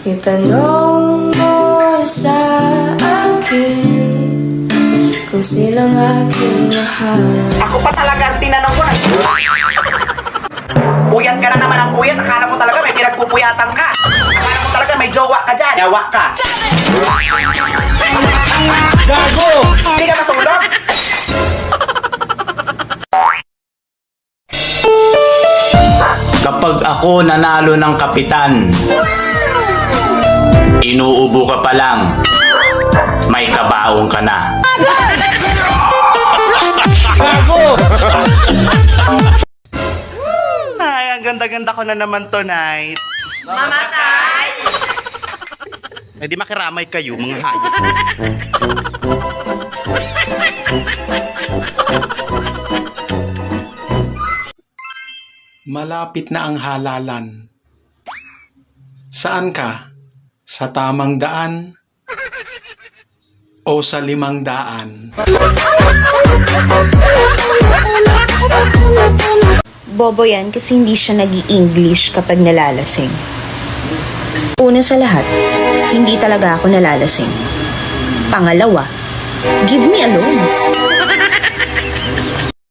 Itanong mo sa akin kung silang aking mahal. Ako pa talaga ang tinanong ko na. Puyat ka na naman ang puyat. Akala mo talaga may pinagpupuyatan ka. Akala mo talaga may jowa ka dyan. Yawa ka. Gago! Hindi ka matulog? Kapag ako nanalo ng kapitan, inuubo ka pa lang, may kabaong ka na. Ay, ang ganda-ganda ko na naman tonight. Mamatay! Eh di makiramay kayo, mga hayop. Malapit na ang halalan. Saan ka? Sa tamang daan? O sa 500? Bobo yan kasi hindi siya nag-i-English kapag nalalasing. Una sa lahat, hindi talaga ako nalalasing. Pangalawa, give me alone.